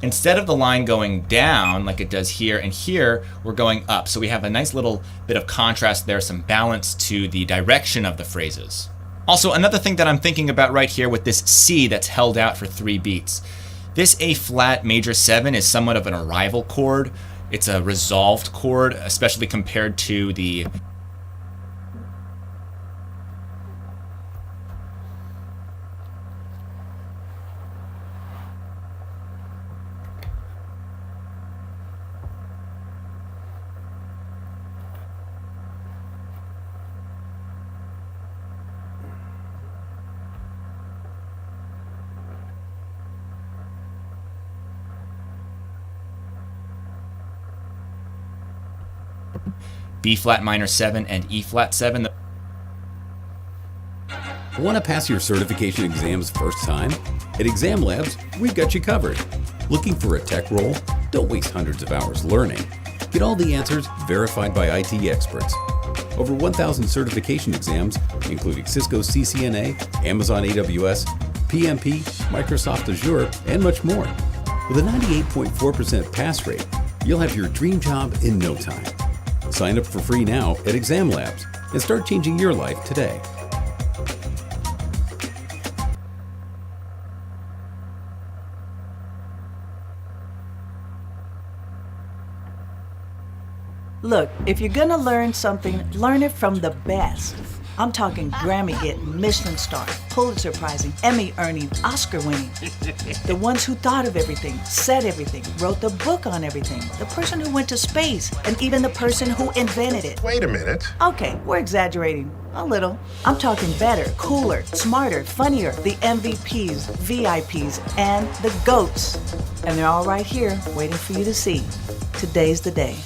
Instead of the line going down like it does here and here, we're going up. So we have a nice little bit of contrast there, some balance to the direction of the phrases. Also, another thing that I'm thinking about right here with this C that's held out for 3 beats. This A flat major 7 is somewhat of an arrival chord. It's a resolved chord, especially compared to the B flat minor 7 and E flat 7. Want to pass your certification exams first time? At Exam Labs, we've got you covered. Looking for a tech role? Don't waste hundreds of hours learning. Get all the answers verified by IT experts. Over 1,000 certification exams, including Cisco CCNA, Amazon AWS, PMP, Microsoft Azure, and much more. With a 98.4% pass rate, you'll have your dream job in no time. Sign up for free now at Exam Labs and start changing your life today. Look, if you're gonna learn something, learn it from the best. I'm talking Grammy-getting, Michelin star, Pulitzer Prizing, Emmy-earning, Oscar-winning. The ones who thought of everything, said everything, wrote the book on everything, the person who went to space, and even the person who invented it. Wait a minute. Okay, we're exaggerating. A little. I'm talking better, cooler, smarter, funnier, the MVPs, VIPs, and the GOATs. And they're all right here, waiting for you to see. Today's the day.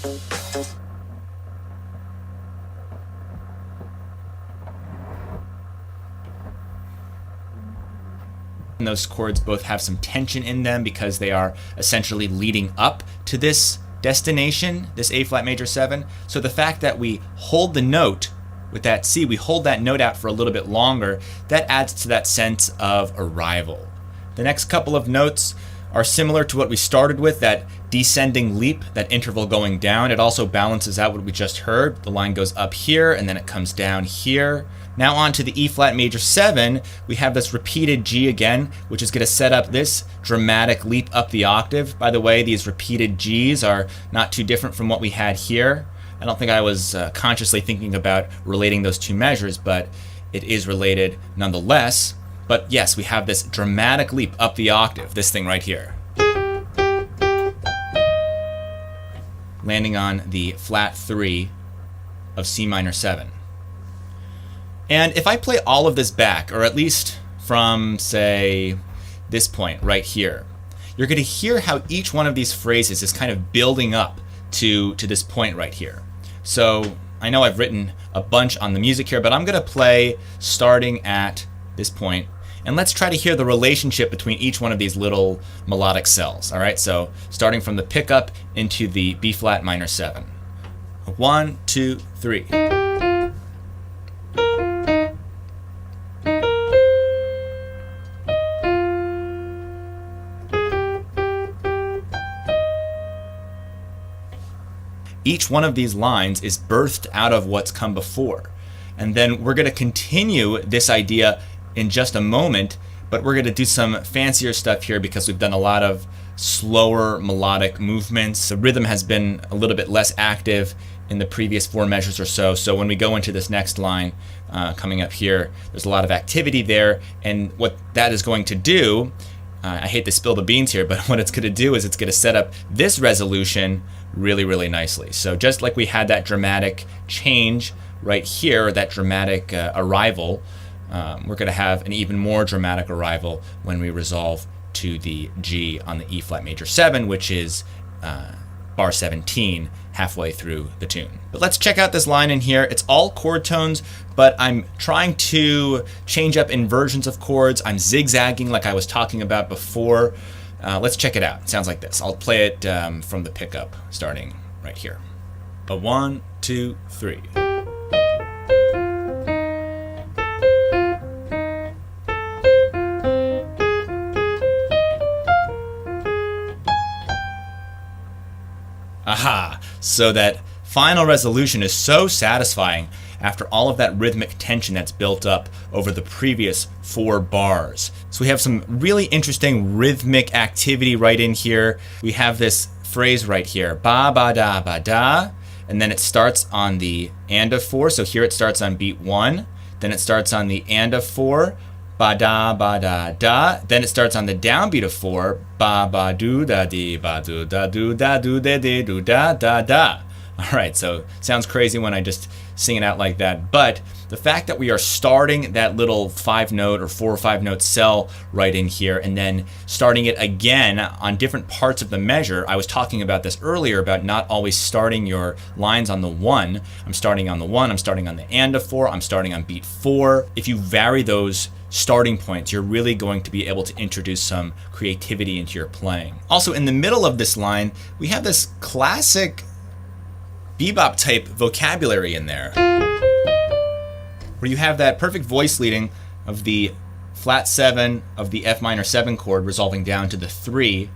And those chords both have some tension in them because they are essentially leading up to this destination, this A flat major 7. So the fact that we hold the note with that C, we hold that note out for a little bit longer, that adds to that sense of arrival. The next couple of notes are similar to what we started with, that descending leap, that interval going down. It also balances out what we just heard. The line goes up here and then it comes down here. Now on to the E flat major 7, we have this repeated G again, which is going to set up this dramatic leap up the octave. By the way, these repeated Gs are not too different from what we had here. I don't think I was consciously thinking about relating those two measures, but it is related nonetheless. But yes, we have this dramatic leap up the octave, this thing right here. Landing on the flat 3 of C minor 7. And if I play all of this back, or at least from, say, this point right here, you're going to hear how each one of these phrases is kind of building up to this point right here. So I know I've written a bunch on the music here, but I'm going to play starting at this point, and let's try to hear the relationship between each one of these little melodic cells. All right, so starting from the pickup into the B flat minor 7. 1, 2, 3. Each one of these lines is birthed out of what's come before. And then we're going to continue this idea in just a moment, but we're going to do some fancier stuff here because we've done a lot of slower melodic movements. The rhythm has been a little bit less active in the previous 4 measures or so. So when we go into this next line coming up here, there's a lot of activity there. And what that is going to do, I hate to spill the beans here, but what it's going to do is it's going to set up this resolution really, really nicely. So just like we had that dramatic change right here, that dramatic arrival, we're going to have an even more dramatic arrival when we resolve to the G on the E flat major 7, which is bar 17 halfway through the tune. But let's check out this line in here. It's all chord tones, but I'm trying to change up inversions of chords. I'm zigzagging like I was talking about before. Let's check it out. It sounds like this. I'll play it from the pickup starting right here. A 1, 2, 3. Aha! So that final resolution is so satisfying after all of that rhythmic tension that's built up over the previous 4 bars. So we have some really interesting rhythmic activity right in here. We have this phrase right here, ba ba da ba da, and then it starts on the and of 4. So here it starts on beat 1, then it starts on the and of 4, ba da da. Then it starts on the downbeat of 4, ba ba do da di ba do da do da do de de do da da da. All right, so sounds crazy when I just sing it out like that, but the fact that we are starting that little 5-note or 4 or 5-note cell right in here and then starting it again on different parts of the measure. I was talking about this earlier about not always starting your lines on the 1. I'm starting on the 1, I'm starting on the and of 4, I'm starting on beat 4. If you vary those starting points, you're really going to be able to introduce some creativity into your playing. Also, in the middle of this line, we have this classic bebop type vocabulary in there, where you have that perfect voice leading of the flat 7 of the F minor 7 chord resolving down to the 3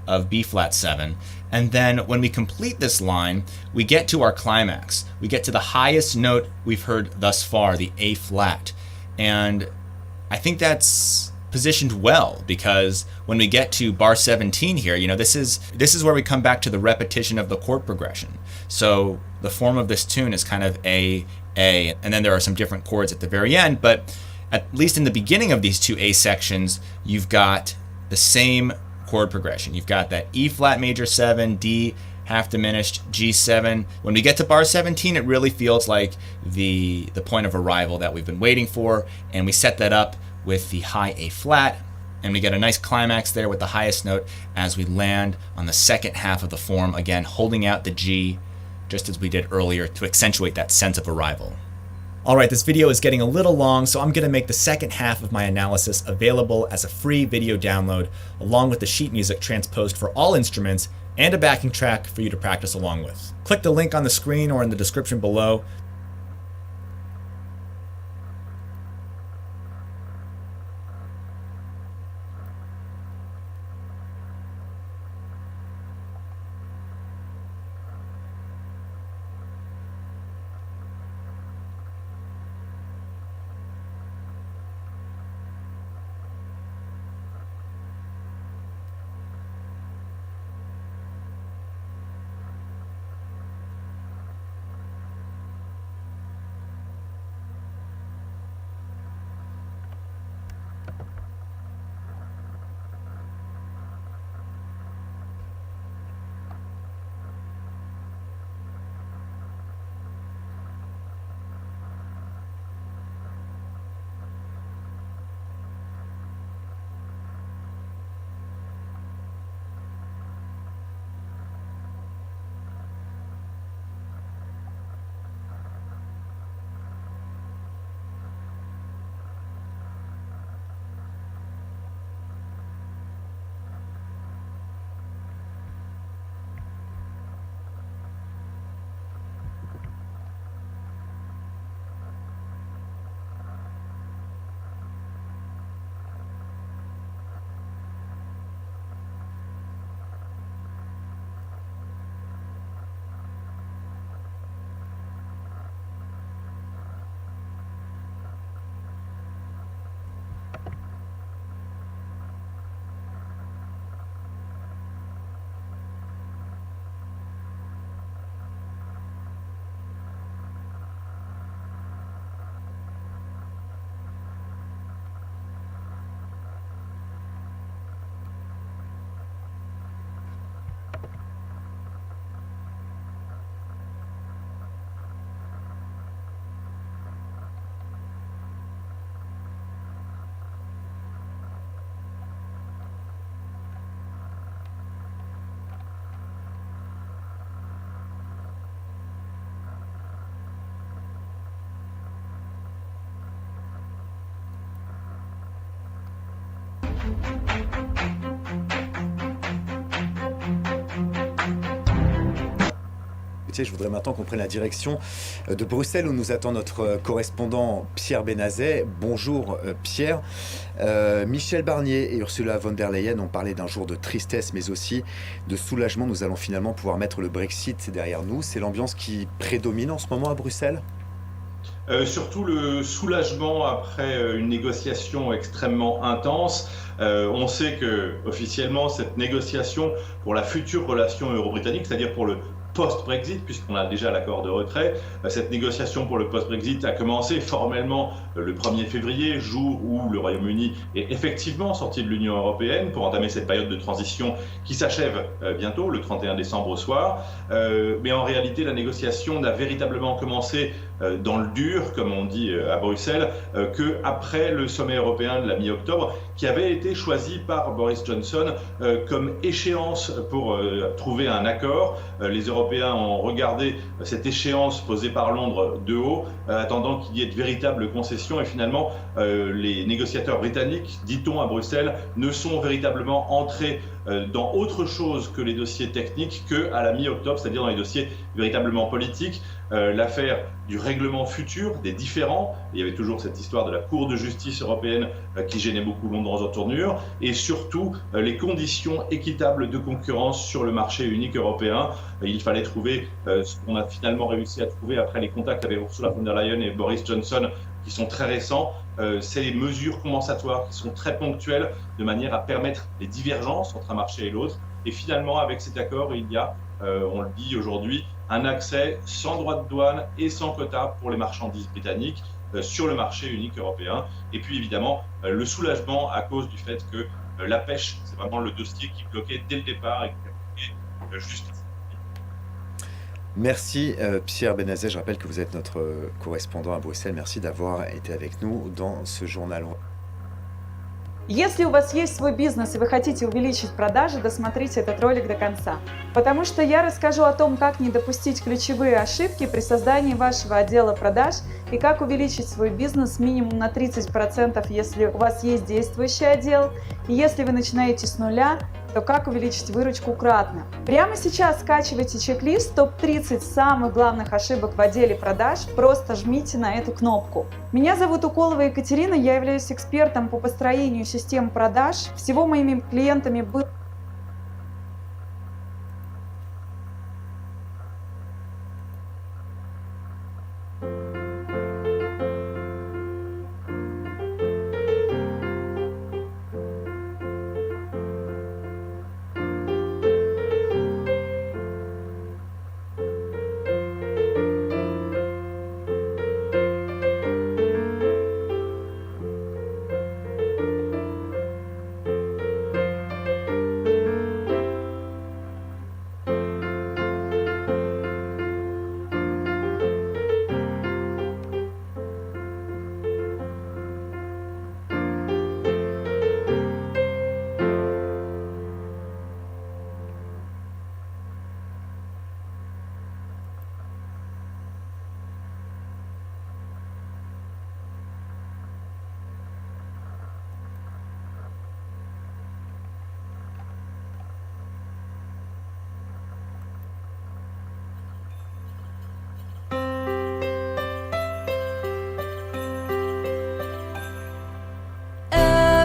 of B flat 7. And then when we complete this line, we get to our climax. We get to the highest note we've heard thus far, the A flat. And I think that's positioned well, because when we get to bar 17 here, you know, this is where we come back to the repetition of the chord progression. So the form of this tune is kind of A, and then there are some different chords at the very end, but at least in the beginning of these 2 A sections, you've got the same chord progression. You've got that E flat major 7, D half diminished, G7. When we get to bar 17, it really feels like the point of arrival that we've been waiting for, and we set that up with the high A flat, and we get a nice climax there with the highest note as we land on the second half of the form, again holding out the G just as we did earlier to accentuate that sense of arrival. Alright, this video is getting a little long, so I'm going to make the second half of my analysis available as a free video download, along with the sheet music transposed for all instruments and a backing track for you to practice along with. Click the link on the screen or in the description below. Je voudrais maintenant qu'on prenne la direction de Bruxelles où nous attend notre correspondant Pierre Benazet. Bonjour Pierre. Michel Barnier et Ursula von der Leyen ont parlé d'un jour de tristesse mais aussi de soulagement. Nous allons finalement pouvoir mettre le Brexit derrière nous. C'est l'ambiance qui prédomine en ce moment à Bruxelles ? Surtout le soulagement après une négociation extrêmement intense. On sait que officiellement cette négociation pour la future relation euro-britannique, c'est-à-dire pour le post-Brexit, puisqu'on a déjà l'accord de retrait, cette négociation pour le post-Brexit a commencé formellement le 1er février, jour où le Royaume-Uni est effectivement sorti de l'Union européenne pour entamer cette période de transition qui s'achève bientôt, le 31 décembre au soir. Mais en réalité, la négociation n'a véritablement commencé dans le dur, comme on dit à Bruxelles, qu'après le sommet européen de la mi-octobre, qui avait été choisi par Boris Johnson comme échéance pour trouver un accord. Les Européens ont regardé cette échéance posée par Londres de haut, attendant qu'il y ait de véritables concessions. Et finalement, les négociateurs britanniques, dit-on à Bruxelles, ne sont véritablement entrés dans autre chose que les dossiers techniques qu'à la mi-octobre, c'est-à-dire dans les dossiers véritablement politiques. L'affaire du règlement futur, des différends, il y avait toujours cette histoire de la Cour de justice européenne qui gênait beaucoup Londres en tournure, et surtout les conditions équitables de concurrence sur le marché unique européen. Il fallait trouver ce qu'on a finalement réussi à trouver après les contacts avec Ursula von der Leyen et Boris Johnson, qui sont très récents. Ces mesures compensatoires qui sont très ponctuelles, de manière à permettre les divergences entre un marché et l'autre. Et finalement, avec cet accord, il y a, on le dit aujourd'hui, un accès sans droit de douane et sans quota pour les marchandises britanniques sur le marché unique européen. Et puis évidemment, le soulagement à cause du fait que la pêche, c'est vraiment le dossier qui bloquait dès le départ et qui a bloqué juste. Merci Pierre Benazet. Je rappelle que vous êtes notre correspondant à Bruxelles. Merci d'avoir été avec nous dans ce journal. Если у вас есть свой бизнес и вы хотите увеличить продажи, досмотрите этот ролик до конца. Потому что я расскажу о том, как не допустить ключевые ошибки при создании вашего отдела продаж и как увеличить свой бизнес минимум на 30%, если у вас есть действующий отдел. И если вы начинаете с нуля, то как увеличить выручку кратно. Прямо сейчас скачивайте чек-лист топ-30 самых главных ошибок в отделе продаж, просто жмите на эту кнопку. Меня зовут Уколова Екатерина, я являюсь экспертом по построению систем продаж. Всего моими клиентами было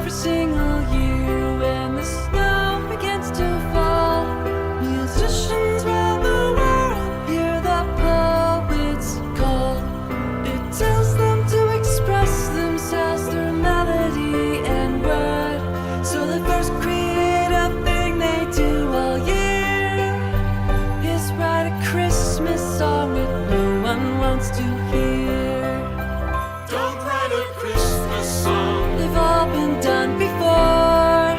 single year when the snow begins to fall. Musicians round the world hear the poets call. It tells them to express themselves through melody and word. So the first creative thing they do all year is write a Christmas song that no one wants to hear. Don't write a Christmas song. They've all been done before.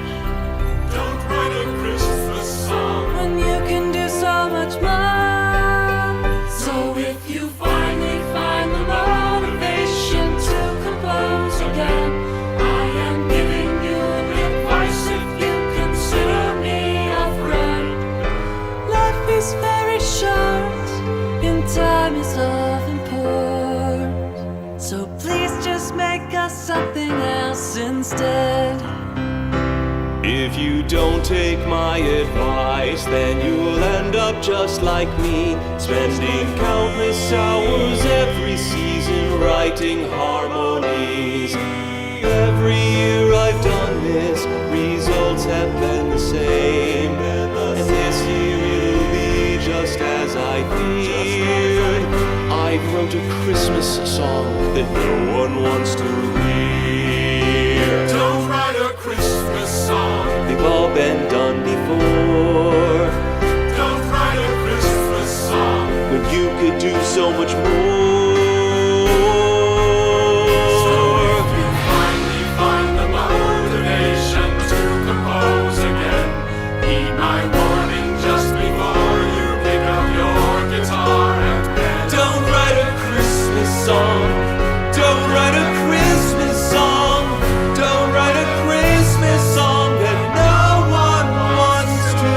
Don't write a Christmas song. When you can do so much more. So if you finally find the motivation to compose again, I am giving you advice if you consider me a friend. Life is very short and time is of import. So please just make us something else instead. If you don't take my advice, then you'll end up just like me, spending countless hours every season writing harmonies. Every year I've done this, results have been the same, and this year it'll be just as I feared. I wrote a Christmas song that no one wants to hear. Don't write a Christmas song. They've all been done before. Don't write a Christmas song. When you could do so much more. So if you finally find the motivation to compose again, heed my warning just before you pick up your guitar and pen. Don't write a Christmas song. Don't write a Christmas song. Don't write a Christmas song that no one wants to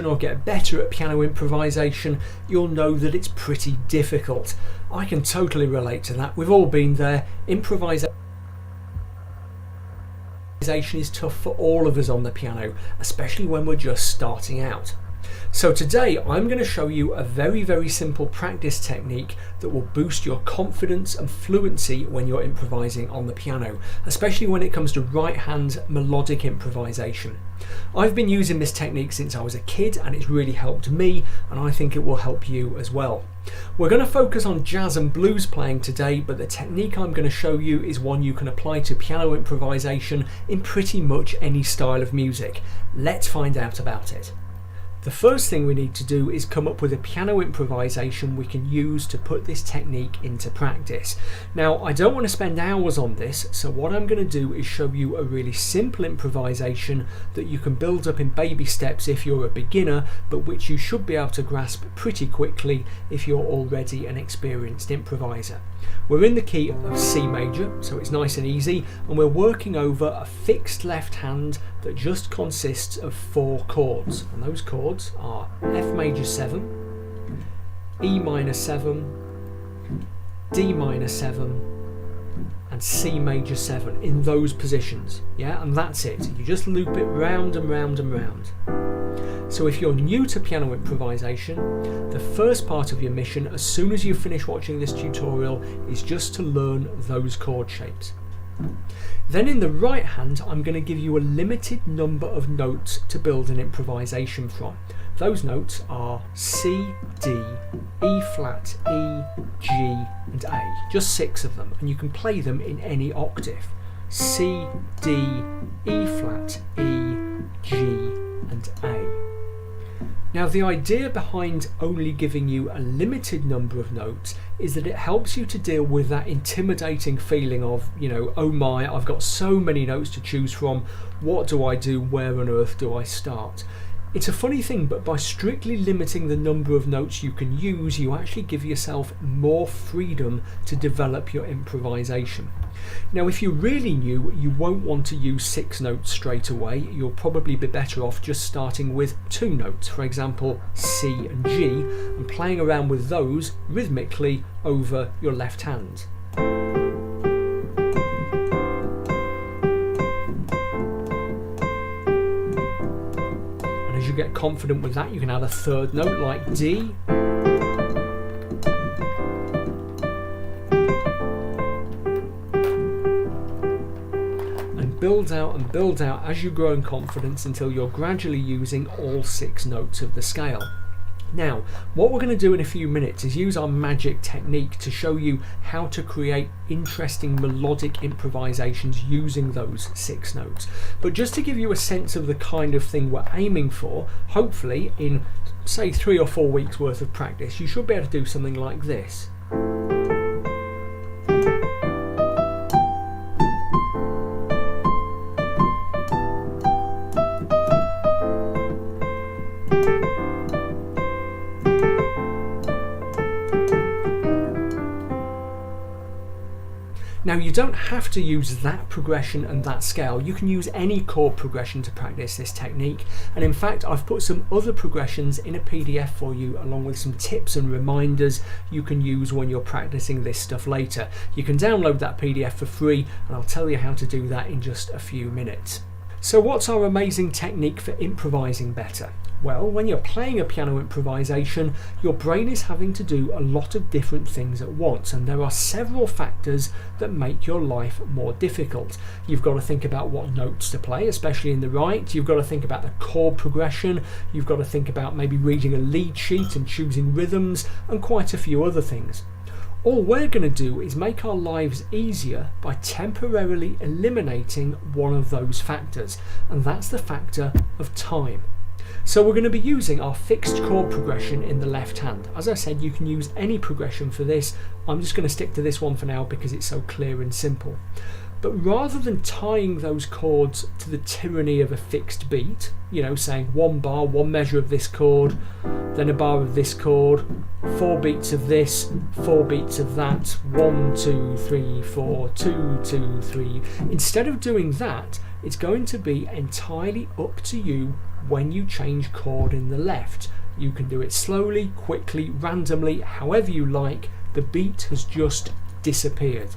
Or get better at piano improvisation, you'll know that it's pretty difficult. I can totally relate to that. We've all been there. Improvisation is tough for all of us on the piano, especially when we're just starting out. So today I'm going to show you a very simple practice technique that will boost your confidence and fluency when you're improvising on the piano, especially when it comes to right hand melodic improvisation. I've been using this technique since I was a kid and it's really helped me, and I think it will help you as well. We're going to focus on jazz and blues playing today, but the technique I'm going to show you is one you can apply to piano improvisation in pretty much any style of music. Let's find out about it. The first thing we need to do is come up with a piano improvisation we can use to put this technique into practice. Now, I don't want to spend hours on this, so what I'm going to do is show you a really simple improvisation that you can build up in baby steps if you're a beginner, but which you should be able to grasp pretty quickly if you're already an experienced improviser. We're in the key of C major, so it's nice and easy, and we're working over a fixed left hand that just consists of 4 chords, and those chords are F major 7, E minor 7, D minor 7, and C major 7 in those positions. Yeah, and that's it. You just loop it round and round and round. So if you're new to piano improvisation, the first part of your mission, as soon as you finish watching this tutorial, is just to learn those chord shapes. Then in the right hand, I'm going to give you a limited number of notes to build an improvisation from. Those notes are C, D, E flat, E, G and A. Just 6 of them, and you can play them in any octave. C, D, E flat, E, G and A. Now, the idea behind only giving you a limited number of notes is that it helps you to deal with that intimidating feeling of, you know, oh my, I've got so many notes to choose from, what do I do, where on earth do I start? It's a funny thing, but by strictly limiting the number of notes you can use, you actually give yourself more freedom to develop your improvisation. Now, if you're really new, you won't want to use 6 notes straight away. You'll probably be better off just starting with 2 notes, for example C and G, and playing around with those rhythmically over your left hand. And as you get confident with that, you can add a 3rd note like D. Build out as you grow in confidence until you're gradually using all 6 notes of the scale. Now, what we're going to do in a few minutes is use our magic technique to show you how to create interesting melodic improvisations using those 6 notes. But just to give you a sense of the kind of thing we're aiming for, hopefully in say 3 or 4 weeks worth of practice, you should be able to do something like this. Now, you don't have to use that progression and that scale. You can use any chord progression to practice this technique, and in fact I've put some other progressions in a PDF for you along with some tips and reminders you can use when you're practicing this stuff later. You can download that PDF for free, and I'll tell you how to do that in just a few minutes. So what's our amazing technique for improvising better? Well, when you're playing a piano improvisation, your brain is having to do a lot of different things at once, and there are several factors that make your life more difficult. You've got to think about what notes to play, especially in the right. You've got to think about the chord progression. You've got to think about maybe reading a lead sheet and choosing rhythms, and quite a few other things. All we're going to do is make our lives easier by temporarily eliminating one of those factors, and that's the factor of time. So we're going to be using our fixed chord progression in the left hand. As I said, you can use any progression for this. I'm just going to stick to this one for now because it's so clear and simple. But rather than tying those chords to the tyranny of a fixed beat, you know, saying one bar, one measure of this chord, then a bar of this chord, 4 beats of this, 4 beats of that, 1, 2, 3, 4, 2, 2, 3. Instead of doing that, it's going to be entirely up to you when you change chord in the left. You can do it slowly, quickly, randomly, however you like. The beat has just disappeared.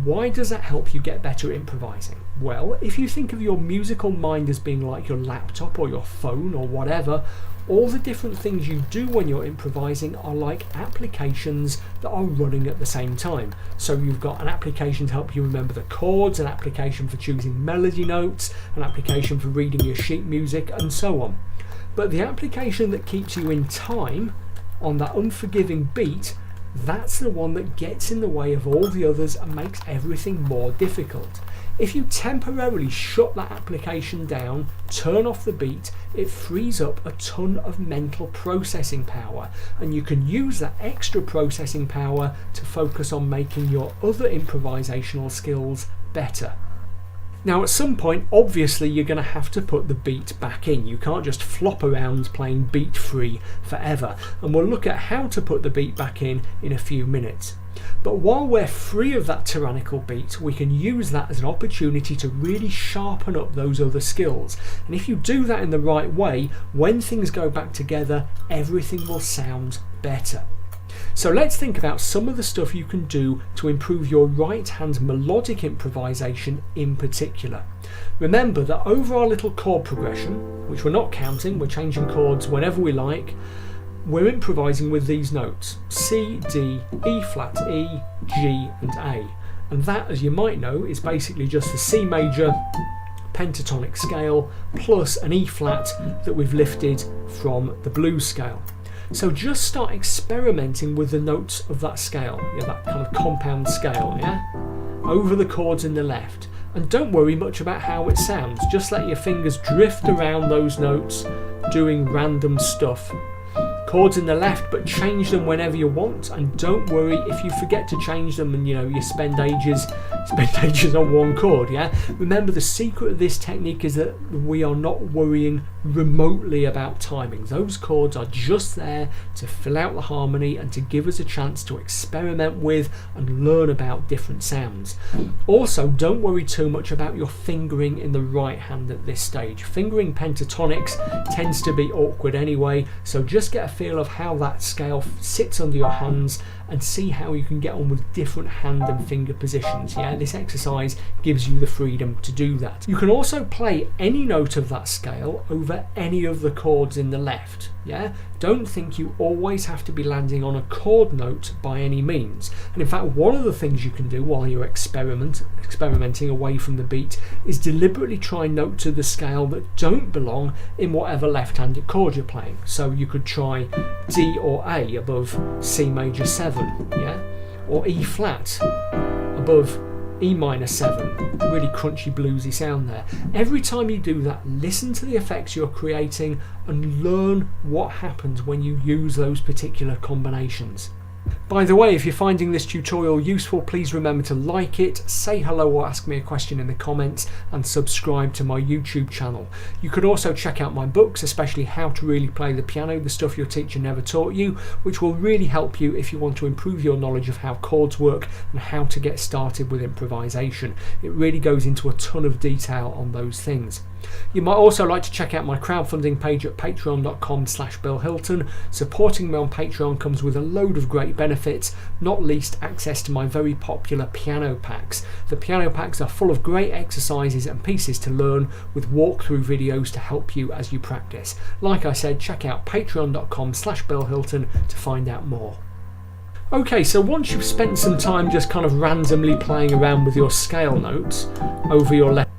Why does that help you get better at improvising? Well, if you think of your musical mind as being like your laptop or your phone or whatever, all the different things you do when you're improvising are like applications that are running at the same time. So you've got an application to help you remember the chords, an application for choosing melody notes, an application for reading your sheet music, and so on. But the application that keeps you in time on that unforgiving beat, that's the one that gets in the way of all the others and makes everything more difficult. If you temporarily shut that application down, turn off the beat, it frees up a ton of mental processing power, and you can use that extra processing power to focus on making your other improvisational skills better. Now at some point, obviously, you're going to have to put the beat back in. You can't just flop around playing beat free forever, and we'll look at how to put the beat back in a few minutes. But while we're free of that tyrannical beat, we can use that as an opportunity to really sharpen up those other skills. And if you do that in the right way, when things go back together, everything will sound better. So let's think about some of the stuff you can do to improve your right hand melodic improvisation in particular. Remember that over our little chord progression, which we're not counting, we're changing chords whenever we like, we're improvising with these notes: C, D, E flat, E, G and A. And that, as you might know, is basically just the C major pentatonic scale plus an E flat that we've lifted from the blues scale. So just start experimenting with the notes of that scale, that kind of compound scale, over the chords in the left. And don't worry much about how it sounds, just let your fingers drift around those notes doing random stuff. Chords in the left, but change them whenever you want, and don't worry if you forget to change them and you spend ages on one chord. Remember, the secret of this technique is that we are not worrying remotely about timing. Those chords are just there to fill out the harmony and to give us a chance to experiment with and learn about different sounds. Also, don't worry too much about your fingering in the right hand at this stage. Fingering pentatonics tends to be awkward anyway, so just get a feel of how that scale sits under your hands and see how you can get on with different hand and finger positions. This exercise gives you the freedom to do that. You can also play any note of that scale over any of the chords in the left. Don't think you always have to be landing on a chord note by any means. And in fact, one of the things you can do while you're experimenting away from the beat is deliberately try notes of the scale that don't belong in whatever left-handed chord you're playing. So you could try D or A above C major 7, or E flat above E minor 7, really crunchy bluesy sound there. Every time you do that, listen to the effects you're creating and learn what happens when you use those particular combinations. By the way, if you're finding this tutorial useful, please remember to like it, say hello or ask me a question in the comments, and subscribe to my YouTube channel. You could also check out my books, especially How to Really Play the Piano, the stuff your teacher never taught you, which will really help you if you want to improve your knowledge of how chords work and how to get started with improvisation. It really goes into a ton of detail on those things. You might also like to check out my crowdfunding page at patreon.com/BillHilton. Supporting me on Patreon comes with a load of great benefits, not least access to my very popular piano packs. The piano packs are full of great exercises and pieces to learn with walkthrough videos to help you as you practice. Like I said, check out patreon.com/BillHilton to find out more. Okay, so once you've spent some time just kind of randomly playing around with your scale notes over your left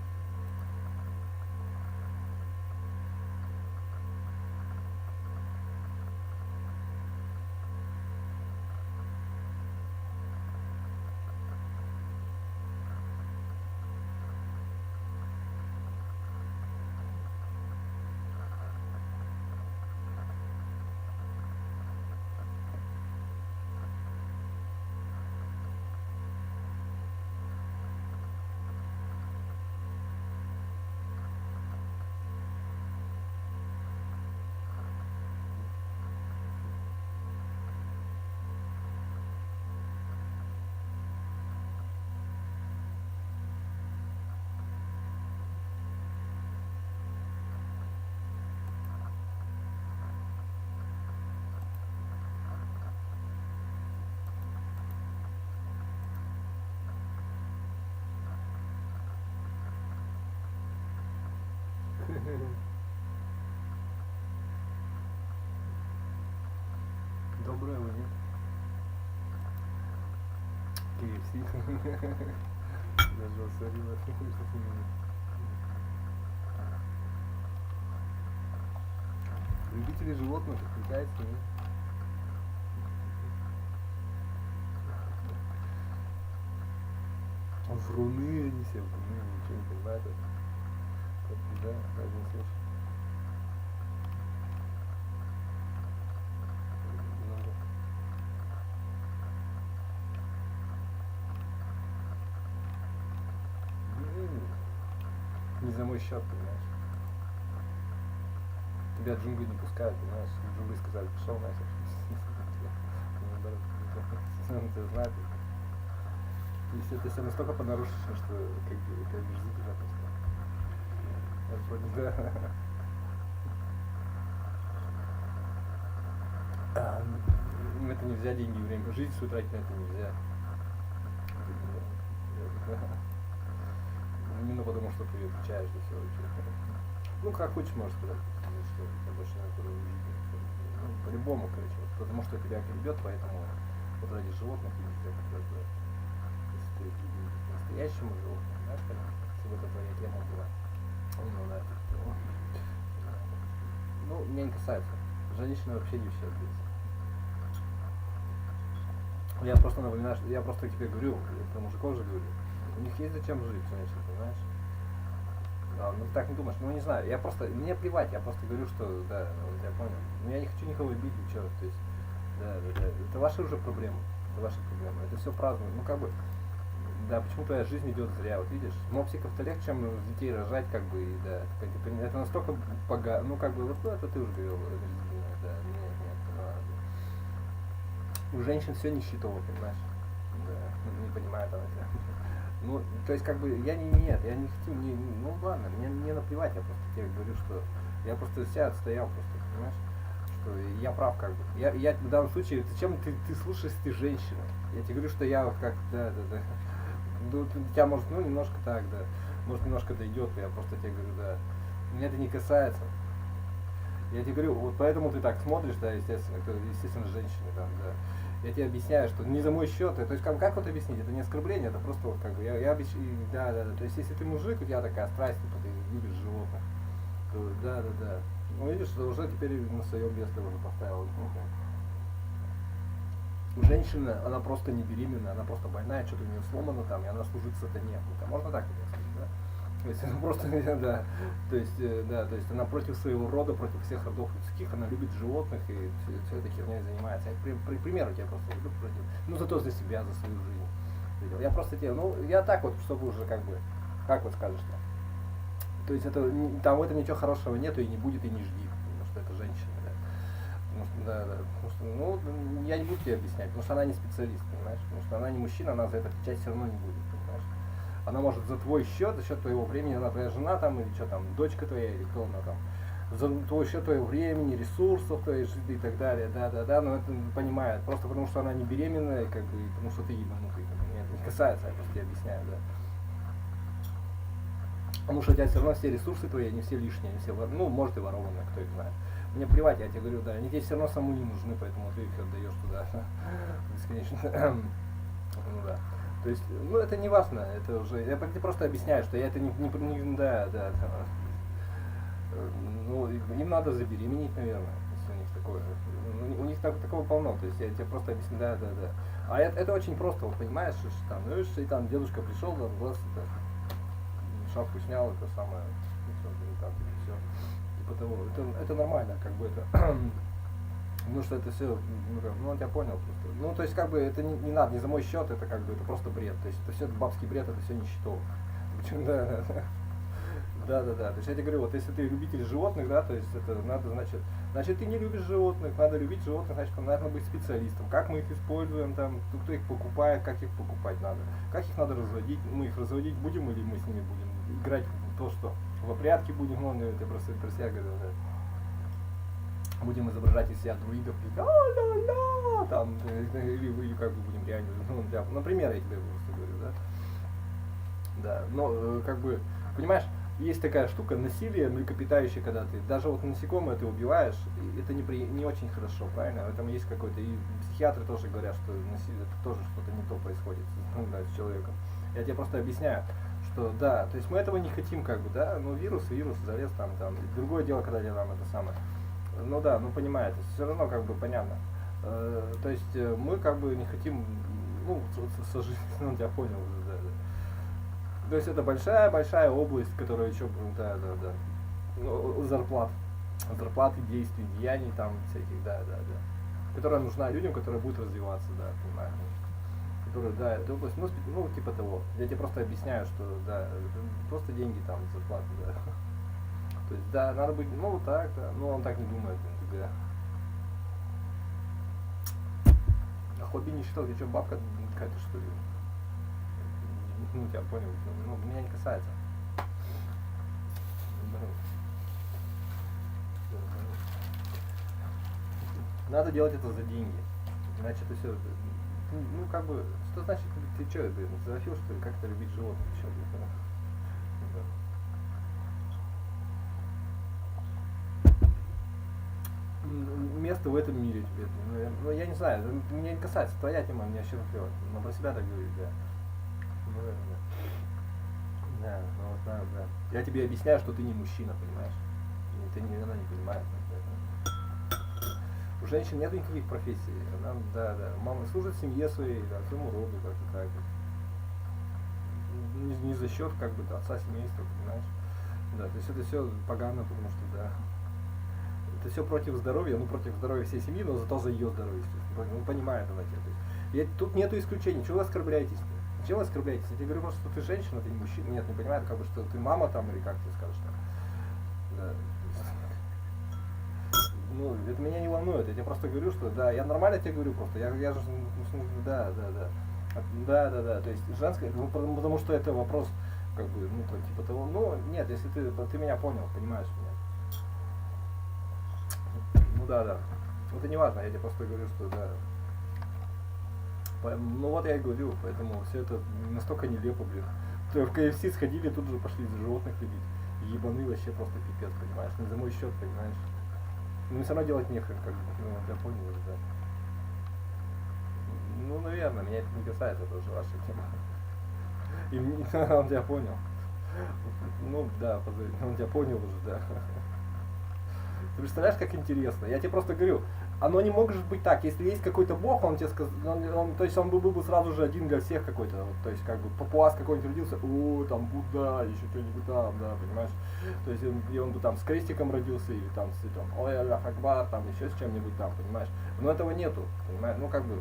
Габраева нет. KFC. Даже сорила. Любители животных откликается, нет? Вруны, они все вруны, ничего не понимают. Как бы, да, разные случаи. Не за мой счет, понимаешь. Тебя джунгли не пускают, понимаешь. Джунгли сказали, пошел нафиг. Ты знаешь. Если ты себя настолько понарушишь, что как бы это омерзительно просто. Да. Это нельзя, деньги и время. Жизнь свою тратить на это нельзя. Именно потому, что ты отвечаешь за все. Ну, как хочешь, можешь сказать, что я больше на это жизни. Ну, по-любому, короче. Вот, потому что тебя гребет, поэтому вот ради животных или тебя как бы, если ты по-настоящему животным, знаешь, как если бы это твоя тема была. Ну, да. Ну, меня не касается. Женщины вообще не все ответят. Я просто напоминаю, что я просто тебе говорю, я про мужиков же говорю. У них есть зачем жить, конечно, понимаешь? Да, ну ты так не думаешь, ну не знаю, я просто, мне плевать, я просто говорю, что, да, вот я понял. Но я не хочу никого бить, ничего, то есть, да, это ваши уже проблемы, это все празднуют, ну как бы, да, почему твоя жизнь идет зря, вот видишь, мопсиков-то легче, чем детей рожать, как бы, и, да, это настолько ну как бы, вот ну, это ты уже говорил, да, нет, у женщин все нищетово, понимаешь, да, не понимают она тебя. Ну, то есть, как бы, я не хочу, ну ладно, мне наплевать, я просто тебе говорю, что я просто себя отстоял просто, понимаешь, что я прав, как бы. Я в данном случае, зачем ты слушаешь, ты женщина? Я тебе говорю, что я вот как, да. Ну, тебя может, ну, немножко так, да, может, немножко дойдет, я просто тебе говорю, да, меня это не касается. Я тебе говорю, вот поэтому ты так смотришь, да, естественно, это, естественно, женщины, там, да. Я тебе объясняю, что не за мой счет, то есть как вот объяснить, это не оскорбление, это просто вот как бы, я объясняю, да, то есть если ты мужик, у тебя такая страсть, типа ты любишь животных, то да, ну видишь, что уже теперь на своем месте уже поставил. Женщина, она просто не беременна, она просто больная, что-то у нее сломано там, и она служит сатане, это можно так сказать, да? То есть она просто, да, то есть она против своего рода, против всех родов людских, она любит животных и все этой херней занимается. Я пример у тебя просто люблю против, ну зато за себя, за свою жизнь. Я просто тебе, ну я так вот, чтобы уже как бы, как вот скажешь-то. То есть это, там в этом ничего хорошего нету и не будет, и не жди, потому что это женщина, да. Потому что, ну, я не буду тебе объяснять, потому что она не специалист, понимаешь, потому что она не мужчина, она за это отвечать все равно не будет, понимаешь. Она может за твой счет, за счет твоего времени, она твоя жена там, или что там, дочка твоя, или кто она там, за твой счет твоего времени, ресурсов твоей жизни и так далее, да, но это понимает, просто потому что она не беременная, как бы, потому что ты ебанутый, меня это не касается, я просто тебе объясняю, да. Потому что у тебя все равно все ресурсы твои, они все лишние, они все, ну, может и ворованные, кто их знает. Мне плевать, я тебе говорю, да, они тебе все равно саму не нужны, поэтому ты их отдаешь туда, бесконечно, ну да. То есть, ну это не важно, это уже, я тебе просто объясняю, что я это не да, ну им надо забеременеть, наверное, если у них такое, у них такого полно, то есть я тебе просто объясняю, да. А это очень просто, вот понимаешь, что там, ну видишь, и там дедушка пришел, там, глаз, шапку снял, это самое, там, и все, типа того, это нормально, как бы это. Потому что это все, ну он тебя понял просто. Ну то есть как бы это не надо, не за мой счет, это как бы это просто бред. То есть это все бабский бред, это все нищетово. Да. То есть я тебе говорю, вот если ты любитель животных, да, то есть это надо, значит ты не любишь животных, надо любить животных, значит надо быть специалистом. Как мы их используем, там, кто их покупает, как их покупать надо, как их надо разводить, мы их разводить будем или мы с ними будем играть в то, что в прятки будем, ну это просто про себя говорю, да. Будем изображать из себя друидов и там, или как бы будем реально, ну, например, я тебе просто говорю, да, но, как бы, понимаешь, есть такая штука, насилие млекопитающее, когда ты, даже вот насекомое ты убиваешь, и это не очень хорошо, правильно? В этом есть какой-то, и психиатры тоже говорят, что насилие, это тоже что-то не то происходит с человеком. Я тебе просто объясняю, что да, то есть мы этого не хотим, как бы, да, ну вирус залез там, другое дело, когда нам это самое, ну да, ну понимаете, все равно как бы понятно, то есть мы как бы не хотим, ну, сожить, ну я понял уже, да. То есть это большая область, которая еще, да, ну, зарплаты, действий, деяний там всяких, да, которая нужна людям, которая будет развиваться, да, понимаешь, которая, да, это область, ну, типа того. Я тебе просто объясняю, что, да, просто деньги там, зарплаты, да. То есть, да, надо быть, ну, вот так, да, но он так не думает, да. А хобби не считал, ты что, бабка какая-то, что ли? Ну, я понял, ну, меня не касается. Надо делать это за деньги. Иначе это все, ну, как бы, что значит, ты что, блин, зафил, что ли, как-то любить животных, еще, место в этом мире тебе, ну, я не знаю, меня не касается, твоя тема, меня вообще наплевать, но про себя так говорю, да. Да, ну вот, да. Я тебе объясняю, что ты не мужчина, понимаешь? Она не понимает. У женщин нет никаких профессий. Она, да. Мама служит семье своей, да, своему роду, как-то так. Не за счет, как бы, отца семейства, понимаешь? Да, то есть это все погано, потому что, да. Это все против здоровья, ну, против здоровья всей семьи, но зато за ее здоровье, естественно. Ну, понимает она тебя. Тут нету исключений. Чего вы оскорбляетесь? Чего вы оскорбляетесь? Я тебе говорю просто, что ты женщина, ты не мужчина. Нет, не понимает, как бы, что ты мама там, или как ты скажешь там. Да. Ну, это меня не волнует. Я тебе просто говорю, что да, я нормально тебе говорю просто. Я же, да. Да. То есть женское, ну, потому что это вопрос, как бы, ну, типа того, ну, нет, если ты меня понял, понимаешь меня. Ну да. Это не важно, я тебе просто говорю, что да. Ну вот я и говорю, поэтому все это настолько нелепо, блин. То в КФС сходили, тут же пошли животных любить. Ебаны вообще просто пипец, понимаешь? Не за мой счет, понимаешь? Ну все равно делать нехрен, как бы, ну, я понял уже, да. Ну, наверное, меня это не касается, это уже ваша тема. И он тебя понял. Ну да, он тебя понял уже, да. Ты представляешь, как интересно? Я тебе просто говорю, оно не может быть так. Если есть какой-то бог, он тебе сказал, то есть он был бы сразу же один для всех какой-то. Вот, то есть как бы папуас какой-нибудь родился, о, там Будда, еще что-нибудь там, да, понимаешь? То есть он бы там с крестиком родился, или там с ой, Аллах Акбар, там еще с чем-нибудь там, понимаешь? Но этого нету, понимаешь? Ну как бы,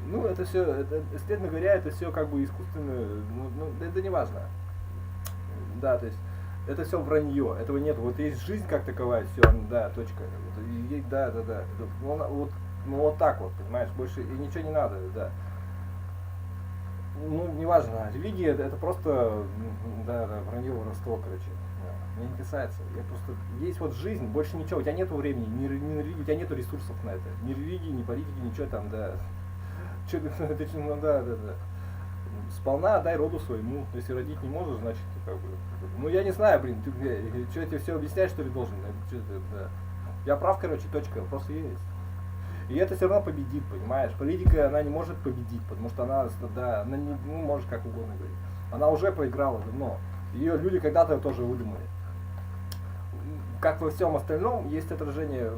ну это все, естественно говоря, это все как бы искусственно, ну это не важно. Да, то есть это все вранье, этого нет. Вот есть жизнь как таковая, все, да, точка. Да. Ну вот так вот, понимаешь, больше и ничего не надо, да. Ну, неважно, религия это просто, да, вранье, воровство, короче. Да. Меня не касается. Я просто. Есть вот жизнь, больше ничего. У тебя нету времени, ни на религию, у тебя нету ресурсов на это. Ни религии, ни политики, ничего там, да. Ну да. Сполна отдай роду своему. Если родить не можешь, значит ты как бы. Ну я не знаю, блин, ты что, я тебе все объяснять, что ли, должен? Да. Я прав, короче, точка, вопрос есть. И это все равно победит, понимаешь? Политика, она не может победить, потому что она не, ну, может как угодно говорить. Она уже проиграла давно. Ее люди когда-то тоже выдумали. Как во всем остальном, есть отражение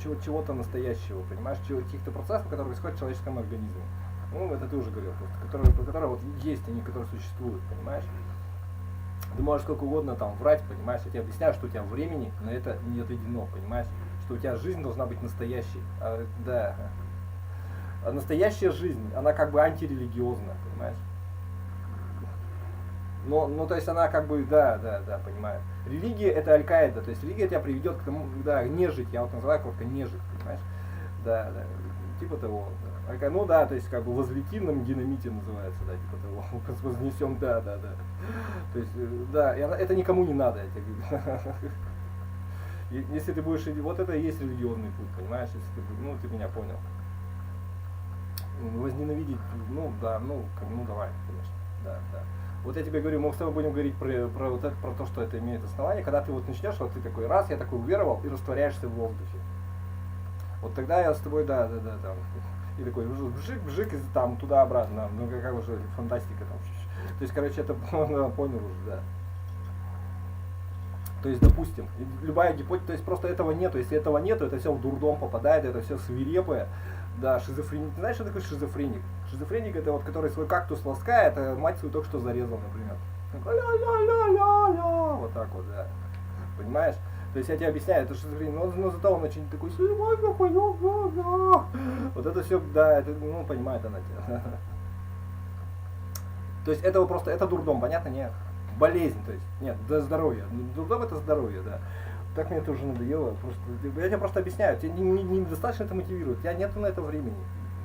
чего-то настоящего, понимаешь? Каких-то процессов, которые происходят в человеческом организме. Ну, это ты уже говорил, которые вот есть, они, которые существуют, понимаешь? Ты можешь сколько угодно там врать, понимаешь? Я тебе объясняю, что у тебя времени на это не отведено, понимаешь? Что у тебя жизнь должна быть настоящей. Да. А настоящая жизнь, она как бы антирелигиозна, понимаешь? Ну, то есть она как бы, да, понимаю. Религия это Аль-Каида, то есть религия тебя приведет к тому, да, нежить, я вот называю коротко нежить, понимаешь? Да, типа того, да. Ну да, то есть как бы возлетим на динамите называется, да, типа того, вознесем, да. То есть, да, это никому не надо, я тебе говорю. Если ты будешь, вот это и есть религиозный путь, понимаешь, если ты, ну, ты меня понял. Возненавидеть, ну да, ну давай, конечно, да. Вот я тебе говорю, мы с тобой будем говорить про вот это, про то, что это имеет основание, когда ты вот начнешь, вот ты такой раз, я такой уверовал и растворяешься в воздухе. Вот тогда я с тобой, да, там, и такой бжик, и там туда-обратно, ну как уже фантастика там. То есть, короче, это понял уже, да. То есть, допустим, любая гипотеза, то есть просто этого нету, если этого нету, это все в дурдом попадает, это все свирепое. Да, шизофреник. Ты знаешь, что такое шизофреник? Шизофреник это вот, который свой кактус ласкает, а мать свою только что зарезал, например. Ля-ля-ля-ля-ля. Вот так вот, да. Понимаешь? То есть я тебе объясняю, это шизофреник, но зато он очень такой, вот это все, да, это, ну, понимает она тебя. То есть этого просто, это дурдом, понятно? Нет. Болезнь, то есть, нет, да, здоровье. Дурдом это здоровье, да. Так мне это уже надоело. Просто, я тебе просто объясняю, тебе недостаточно это мотивирует, у тебя нет на это времени.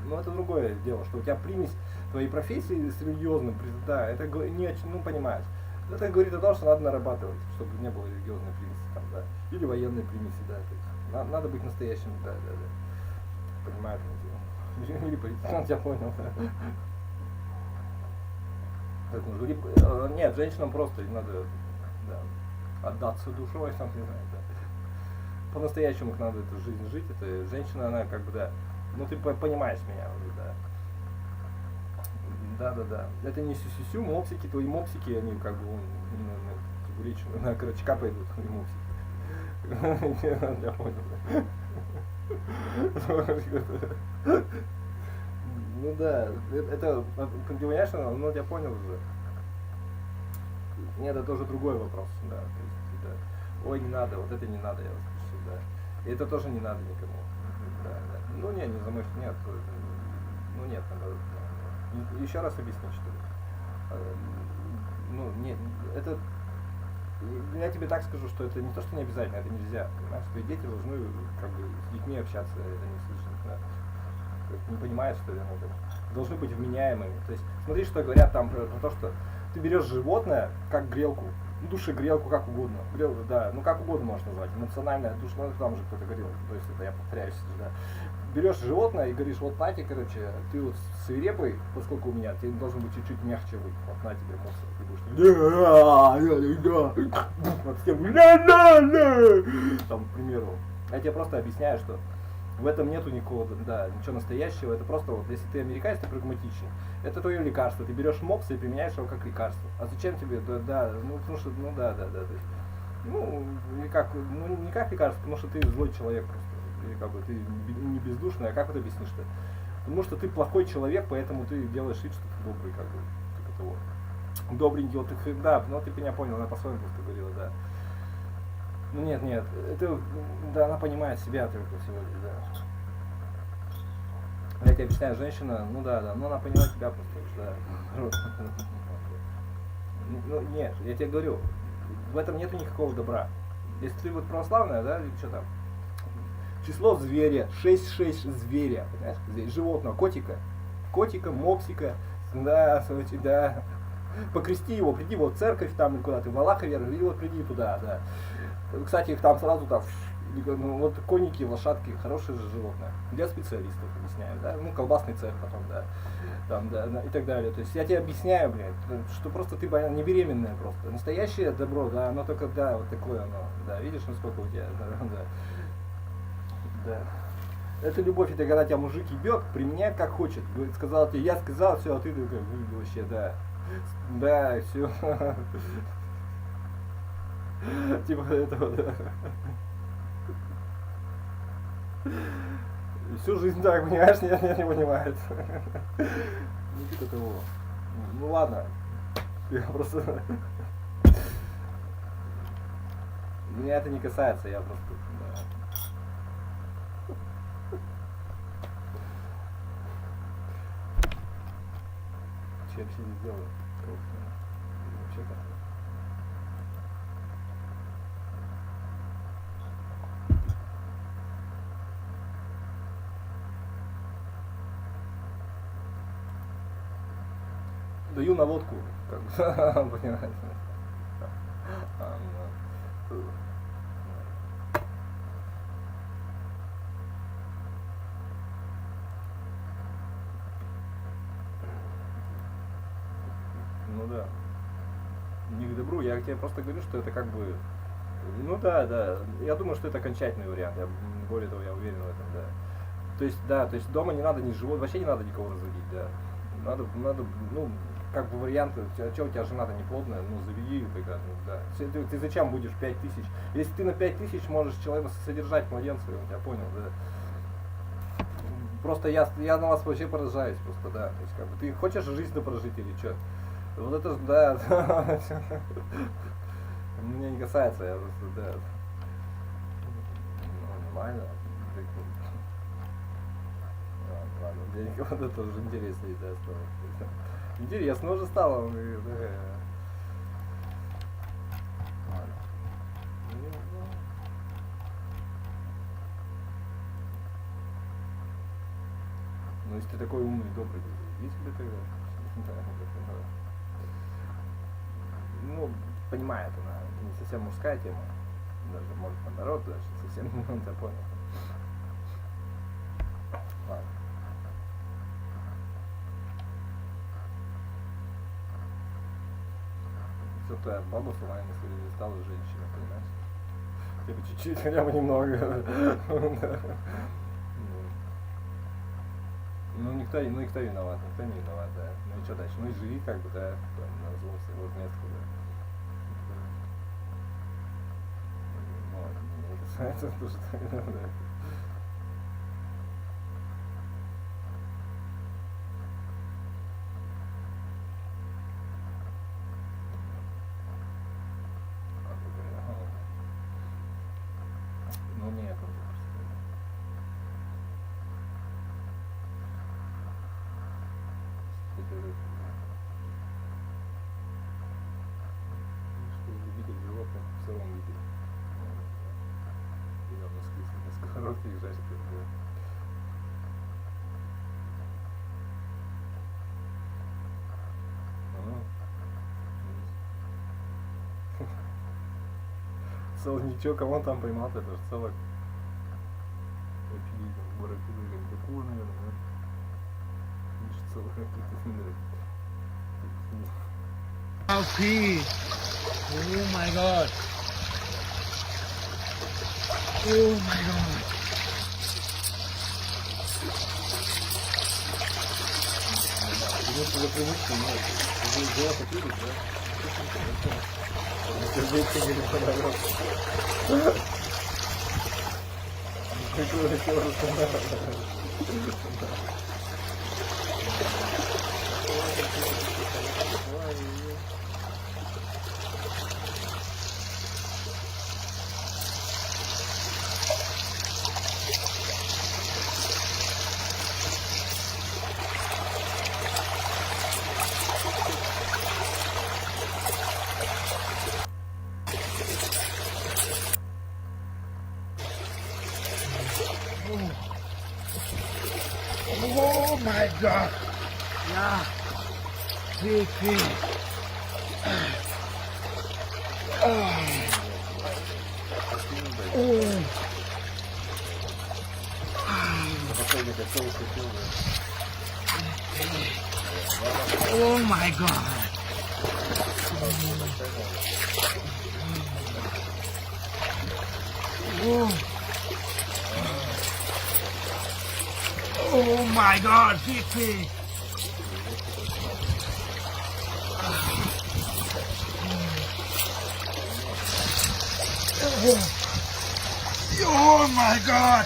Но это другое дело, что у тебя примесь твоей профессии с религиозным, да, это не, ну понимаешь. Это говорит о том, что надо нарабатывать, чтобы не было религиозной примеси там, да. Или военной примеси, да. То есть, надо быть настоящим, да. Понимаешь? Или политиком, я понял, да. Нет, женщинам просто надо, да, отдаться душой, сам не знаю, да. По-настоящему их надо эту жизнь жить, это женщина, она как бы, да, ну ты понимаешь меня уже, да. Да. Это не сю-сю-сю, мопсики, твои мопсики, они как бы, короче, капают твои мопсики. Я понял, да. Ну да, это, ты понимаешь, ну я понял уже. Нет, это тоже другой вопрос, да. То есть, это, ой, не надо, вот это не надо, я вас прошу, да. И это тоже не надо никому. Да. Ну не замышь, нет. Ну нет, надо. Да. Еще раз объясни, что ли. Ну, нет, это. Я тебе так скажу, что это не то, что не обязательно, это нельзя. Понимаешь, твои дети должны как бы с детьми общаться, это не слышно. Да. Не понимают, что ли, должны быть вменяемыми. То есть, смотри, что говорят там про то, что ты берешь животное, как грелку, ну, душегрелку, как угодно. Да, ну как угодно можно назвать. Эмоциональная душа, ну там же кто-то говорил, то есть это я повторяюсь, да. Берешь животное и говоришь, вот на тебе, короче, ты вот свирепый, поскольку у меня, тебе должен быть чуть-чуть мягче быть. Вот на тебе мусор. Ты будешь вот с тем, там, к примеру. Я тебе просто объясняю, что в этом нету никакого, да, ничего настоящего, это просто вот, если ты американец, ты прагматичный. Это твое лекарство, ты берешь мопса и применяешь его как лекарство. А зачем тебе, да, ну, потому что, ну, да, то есть, ну, не как лекарство, потому что ты злой человек просто, или как бы ты не бездушный, а как это объяснишь-то? Потому что ты плохой человек, поэтому ты делаешь вид, что ты добрый, как бы, как это вот. Добренький, вот, да, ну, ты меня понял, она по-своему просто говорила, да. Ну нет, это, да, она понимает себя только сегодня, да. Я тебе объясняю, женщина, ну да, но она поняла тебя просто, да. Ну нет, я тебе говорю, в этом нету никакого добра. Если ты вот православная, да, или что там, число зверя, 6 зверя, понимаешь, животного, котика, мопсика, да, покрести его, приди вот в церковь там, куда ты, в Аллаха веришь, или вот приди туда, да. Кстати, их там сразу там, ну, вот коники, лошадки, хорошие же животные. Для специалистов объясняю, да, ну, колбасный цех потом, да, там, да, и так далее. То есть я тебе объясняю, блядь, что просто ты, понятно, не беременная просто. Настоящее добро, да, оно только, да, вот такое оно, да, видишь, насколько у тебя, да. Это любовь, это когда тебя мужик ебет, применяет как хочет. Говорит, сказал тебе, я сказал, все, а ты такой, вообще, да. Да, все. Типа этого, да. Всю жизнь так, понимаешь, нет, не понимает. Ну типа того. Ну ладно. Я просто. Меня это не касается, я просто. Да. Что я вообще не сделаю? Вообще как? Даю наводку, как бы, понимаете. Ну да. я тебе просто говорю, что это как бы, ну да, я думаю, что это окончательный вариант, более того, я уверен в этом, да. То есть дома не надо ни живот, вообще не надо никого разводить, да. Надо, ну, как бы варианты, что у тебя жена-то не плотная, ну, заведи ее тогда, ну, да. Ты зачем будешь 5000? Если ты на 5000 можешь человека содержать младенца, я тебя понял, да. Просто я на вас вообще поражаюсь, просто, да. То есть, как бы, ты хочешь жизнь-то прожить или что? Вот это, да, меня не касается, я просто, да. Нормально. Ладно, денег вот это уже интереснее, да, стало. Интересно уже стало. Ладно. Ну, если ты такой умный, добрый, иди себе тогда. Ну, понимает она, не совсем мужская тема. Даже, может, наоборот, даже совсем не я понял. Ладно. Все, твоя баба случайно стала женщиной, понимаешь? Типа чуть-чуть, хотя бы немного. Ну никто не виноват, да. Ну и что дальше? Ну и живи как бы, да, на злость, вот место, да. Ну, это касается тоже так, да. Ну нет, он любитель животных в целом виде. Я на сковородке езжать, да. Целый ничего, кого он там поймал-то, это же целый. Офигеть, там барракуда, такого, наверное, да? Видишь, целый какой-то. Alfie! Oh my god! Oh my god! За привычку, нет. Ты дела хотели, да? Сердечко не понравилось. Какое хотелось понравилось. Oh my god! Yeah! Creepy! Oh my god! Oh my god, Fifi! Oh my god!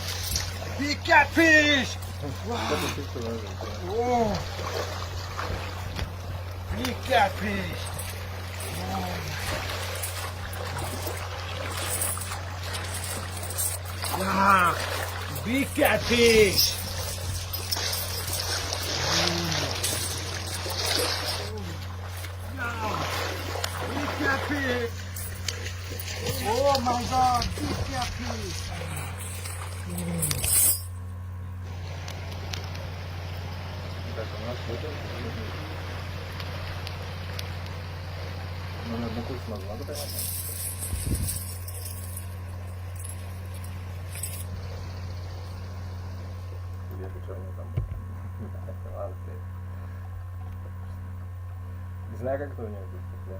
Big catfish! Wow. Oh. Big catfish! Oh. Wow! Big catfish! Oh my god, big catfish! Ну, на курс могла бы давать. Тебе что они там? Ладно, ты. Не знаю, как это у него будет. Да.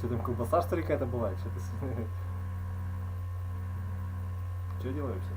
Что там, колбаса, что ли, какая-то была? Что делаю все?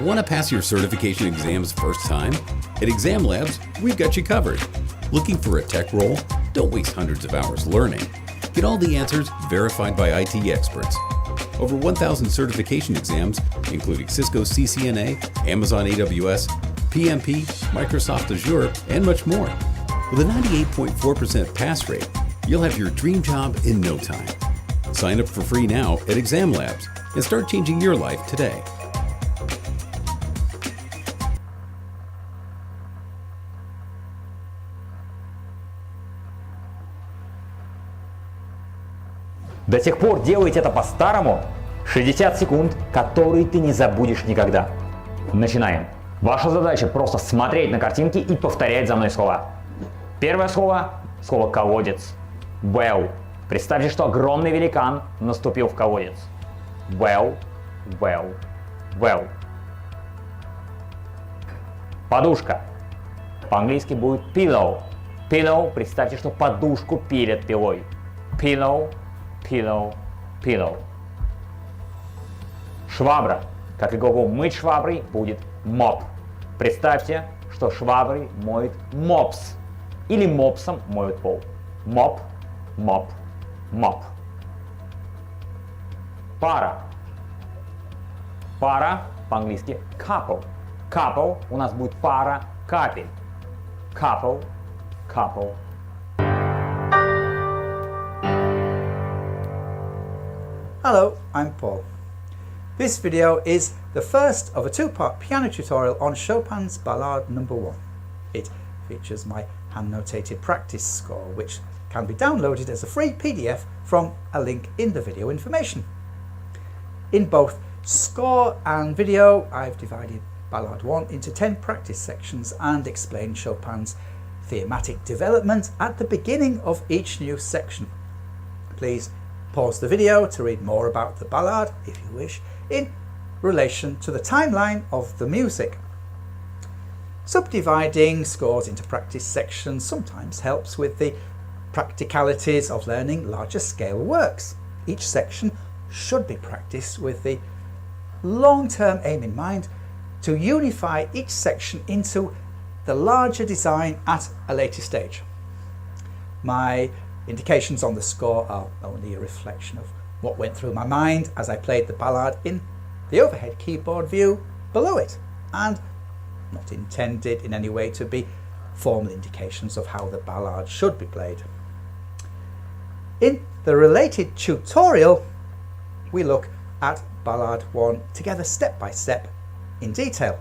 Want to pass your certification exams first time? At Exam Labs, we've got you covered. Looking for a tech role? Don't waste hundreds of hours learning. Get all the answers verified by IT experts. Over 1,000 certification exams, including Cisco CCNA, Amazon AWS, PMP, Microsoft Azure, and much more. With a 98.4% pass rate, you'll have your dream job in no time. Sign up for free now at Exam Labs and start changing your life today. До сих пор делаете это по-старому? 60 секунд, которые ты не забудешь никогда. Начинаем. Ваша задача просто смотреть на картинки и повторять за мной слова. Первое слово – слово «колодец». Well. Представьте, что огромный великан наступил в колодец. Well, well, well. Подушка. По-английски будет pillow. Pillow. Представьте, что подушку пилят пилой. Pillow, pillow, pillow. Швабра. Как и глагол мыть шваброй будет mop. Представьте, что шваброй моет mops. Или мопсом моют пол. Mop, mop, mop. Пара. Пара по-английски couple. Couple у нас будет пара капель. Couple, couple. Hello, I'm Paul. This video is the first of a two-part piano tutorial on Chopin's Ballade No. 1. It features my hand-notated practice score, which can be downloaded as a free PDF from a link in the video information. In both score and video, I've divided Ballade 1 into 10 practice sections and explained Chopin's thematic development at the beginning of each new section. Please pause the video to read more about the ballad, if you wish, in relation to the timeline of the music. Subdividing scores into practice sections sometimes helps with the practicalities of learning larger scale works. Each section should be practiced with the long-term aim in mind to unify each section into the larger design at a later stage. My indications on the score are only a reflection of what went through my mind as I played the ballad in the overhead keyboard view below it, and not intended in any way to be formal indications of how the ballad should be played. In the related tutorial, we look at Ballade 1 together step by step in detail.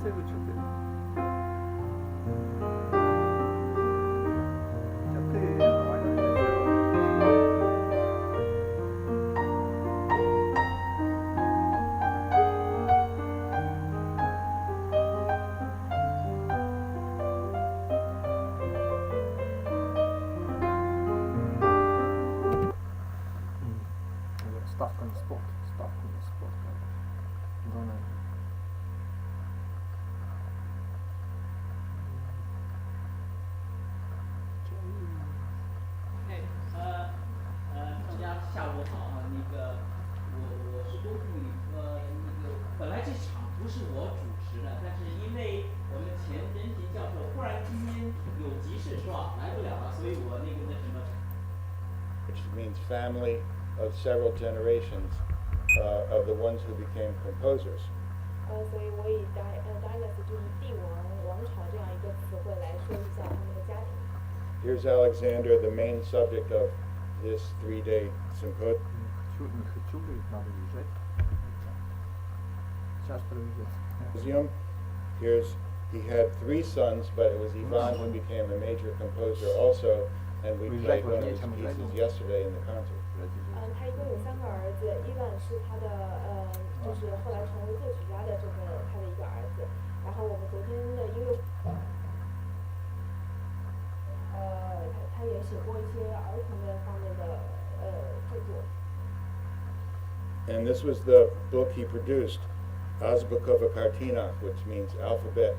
все вичути. Ти нормально не ставка на спорт. Ставку на спорт. Дональд. Which means family of several generations of the ones who became composers. 所以我以 dynasty 就是帝王朝这样一个词汇来说一下他们的家庭。 Here's Alexander, the main subject of this 3-day symposium. Не хочу, говорит, надо уезжать. Сейчас проведет. Here's, he had 3 sons, but it was Ivan who became a major composer also, and we played one of his pieces yesterday in the concert. 他一共有3个儿子，伊万是他的就是后来成为作曲家的这个他的一个儿子。然后我们昨天的音乐，他也写过一些儿童的方面的著作。 And this was the book he produced, Azbukova Kartina, which means alphabet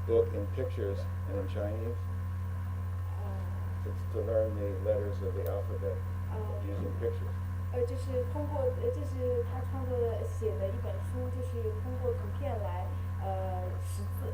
book in pictures and in Chinese. It's to learn the letters of the alphabet using pictures. 就是通过这是他创作的写的一本书，就是通过图片来识字。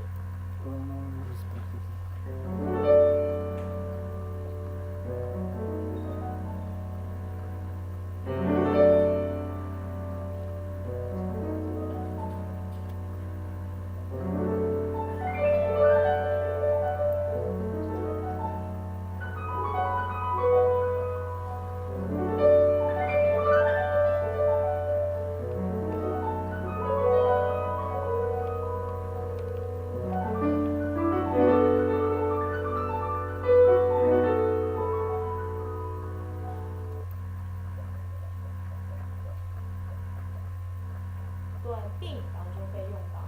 电影当中被用到，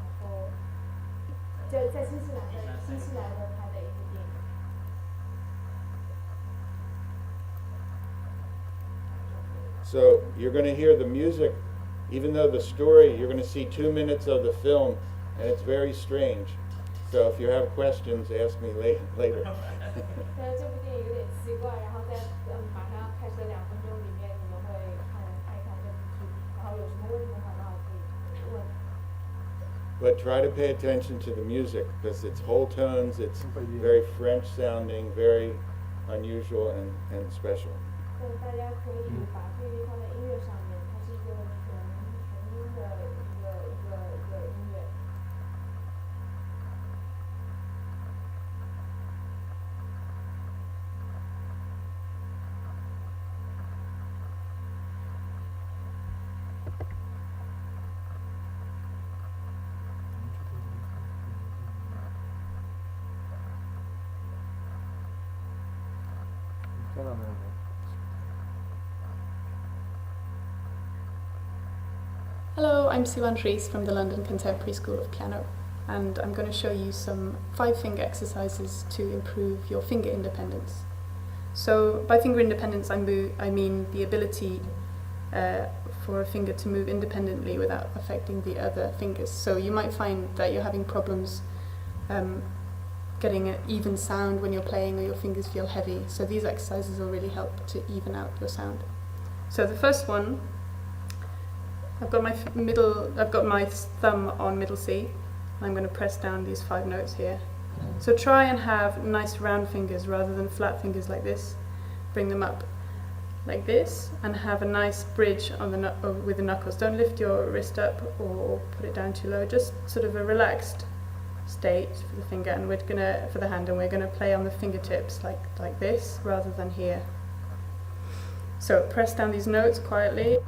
然后在新西兰的拍的一部电影。 So you're going to hear the music, even though the story, you're going to see 2 minutes of the film, and it's very strange. So if you have questions, ask me later. 这部电影有点奇怪，然后在马上开始的2分钟里面，你们会看一看这部剧，然后有什么问题的话，那我可以问。 But try to pay attention to the music, because it's whole tones, it's very French sounding, very unusual and special. 大家可以把注意力放在音乐上面，它是一个纯音的一个音乐。 Hello, I'm Siwan Rees from the London Contemporary School of Piano, and I'm going to show you some 5-finger exercises to improve your finger independence. So by finger independence I mean the ability for a finger to move independently without affecting the other fingers. So you might find that you're having problems getting an even sound when you're playing, or your fingers feel heavy. So these exercises will really help to even out your sound. So the first one, I've got my thumb on middle C, and I'm going to press down these 5 notes here. So try and have nice round fingers rather than flat fingers like this. Bring them up like this, and have a nice bridge on with the knuckles. Don't lift your wrist up or put it down too low. Just sort of a relaxed state for the finger, and for the hand, and we're gonna play on the fingertips like this rather than here. So press down these notes quietly.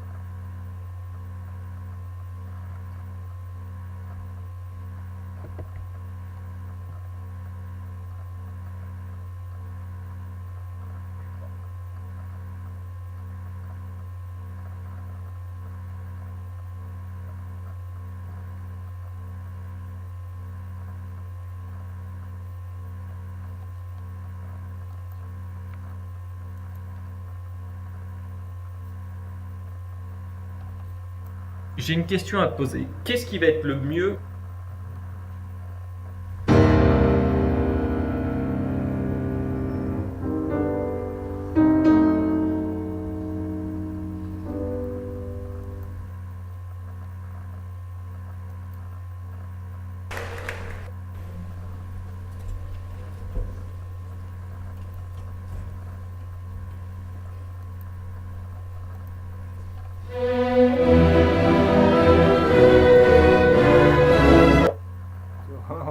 J'ai une question à te poser. Qu'est-ce qui va être le mieux?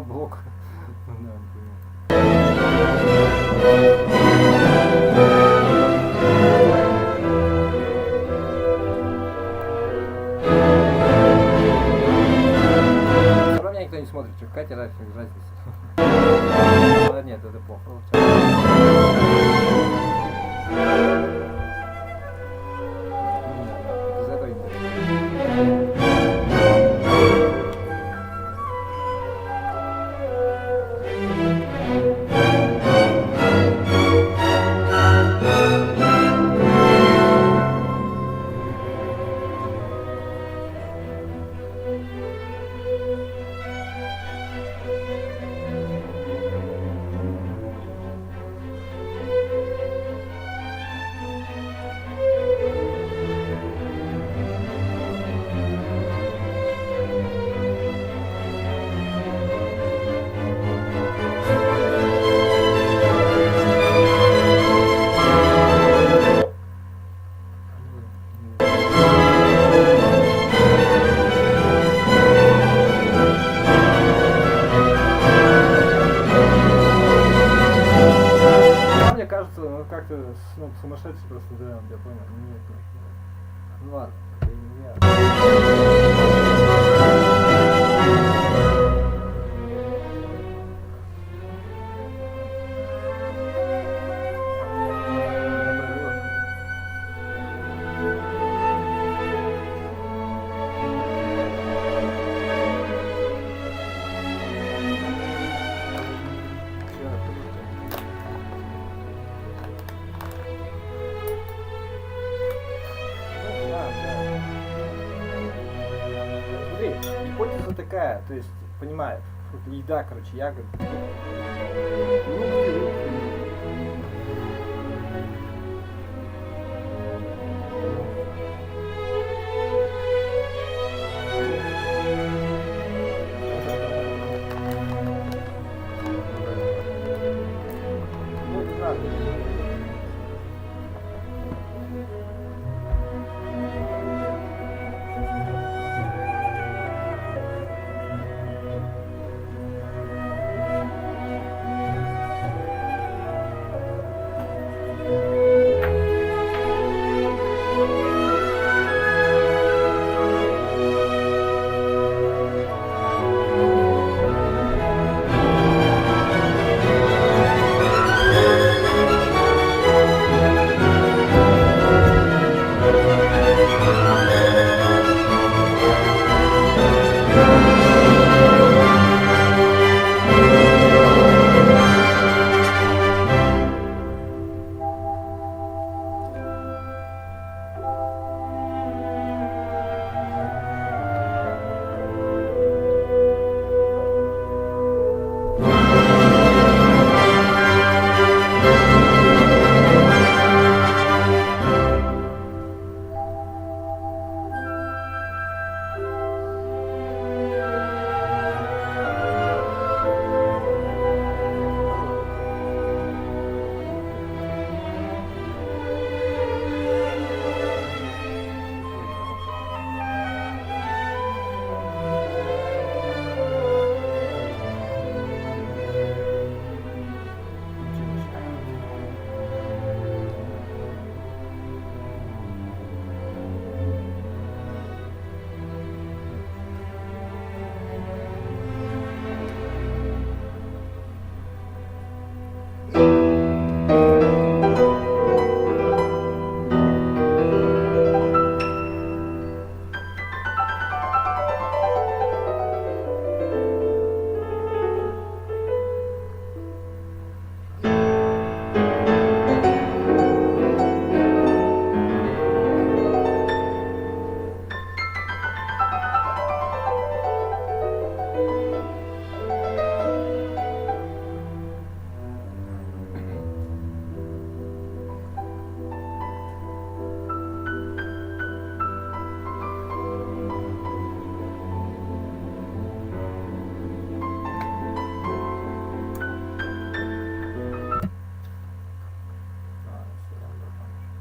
Блок. Все равно никто не смотрит, что Катя разница. Нет, это плохо. Без этого интересно. Мне кажется, ну как-то сумасшедший просто, да, я понял. Нет, нет. Ну ладно, это не я. Смотри, гипотеза такая, то есть, понимаешь, еда, короче, ягоды.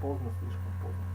поздно, слишком поздно.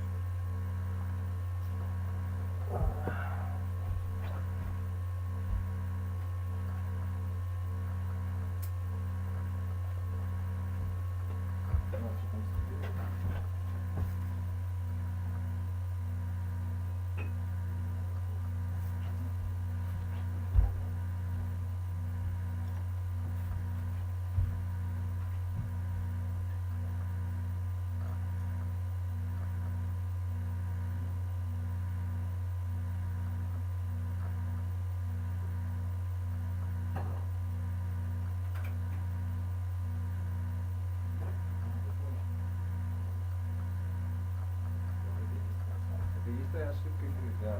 Это ошибка игры, да,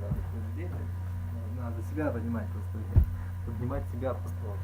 надо себя поднимать просто, поднимать себя просто вот,